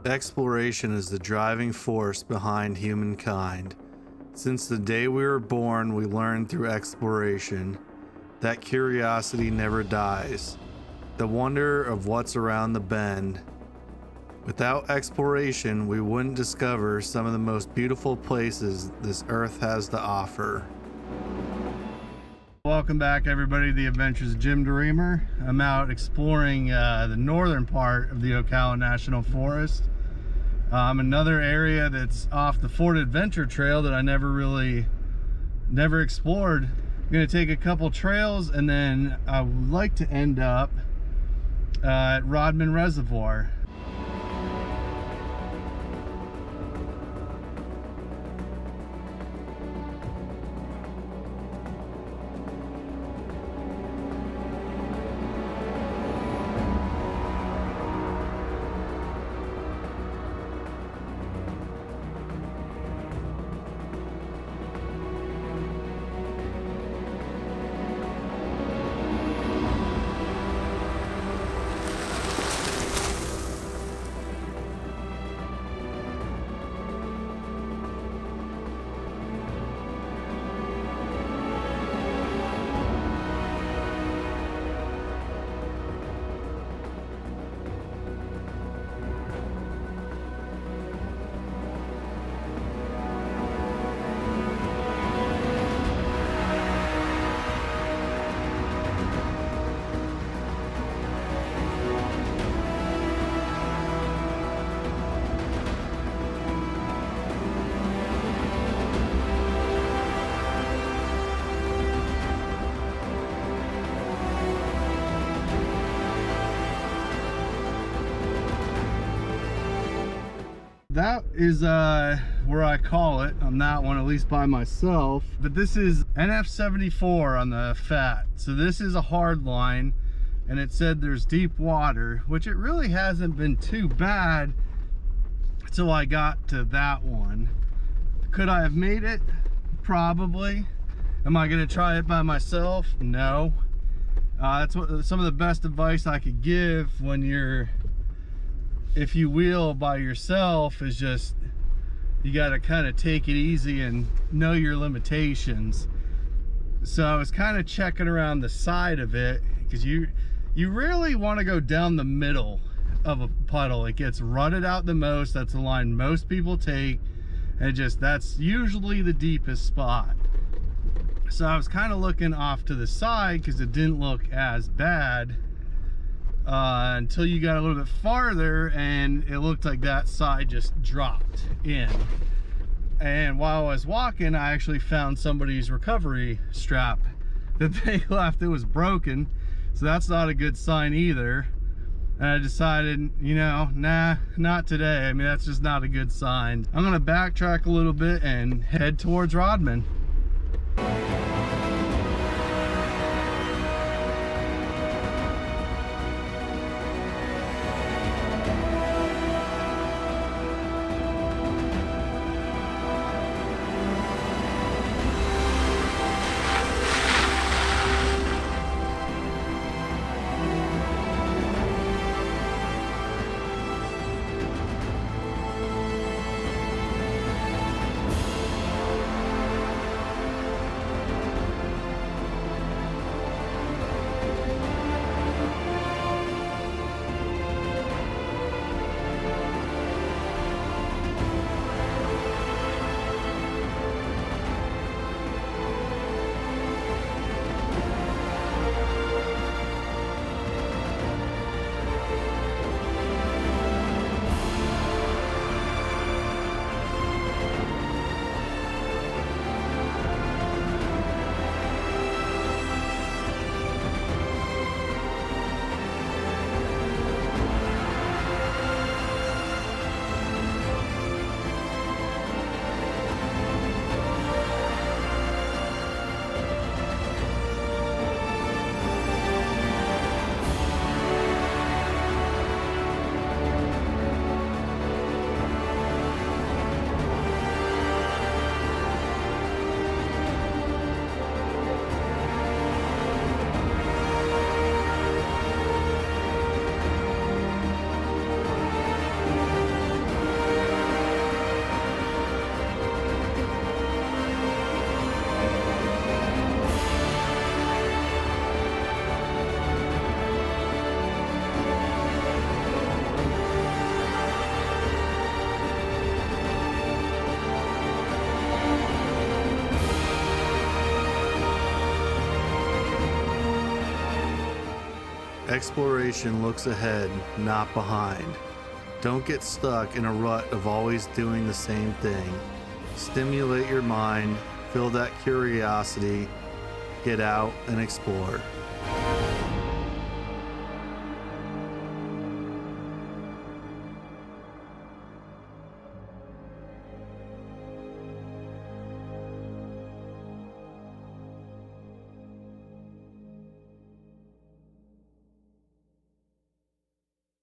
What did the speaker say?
Exploration is the driving force behind humankind. Since the day we were born, we learn through exploration. That curiosity never dies. The wonder of what's around the bend. Without exploration, we wouldn't discover some of the most beautiful places this earth has to offer. Welcome back, everybody, to the Adventures of Jim Dreamer. I'm out exploring the northern part of the Ocala National Forest. Another area that's off the Fort Adventure Trail that I never explored. I'm gonna take a couple trails and then I would like to end up at Rodman Reservoir. That is where I call it on that one, at least by myself. But this is NF74 on the F.A.T. So this is a hard line, and it said there's deep water, which it really hasn't been too bad until I got to that one. Could I have made it? Probably. Am I gonna try it by myself? No. That's what some of the best advice I could give when you're, if you wheel by yourself, is just you got to kind of take it easy and know your limitations. So I was kind of checking around the side of it, because you really want to go down the middle of a puddle. It gets rutted out the most. That's the line most people take, and that's usually the deepest spot. So I was kind of looking off to the side because it didn't look as bad until you got a little bit farther, and it looked like that side just dropped in. And while I was walking, I actually found somebody's recovery strap that they left. It was broken, so that's not a good sign either. And I decided, you know, nah, not today. I mean, that's just not a good sign. I'm gonna backtrack a little bit and head towards Rodman. Exploration looks ahead, not behind. Don't get stuck in a rut of always doing the same thing. Stimulate your mind, feel that curiosity, get out and explore.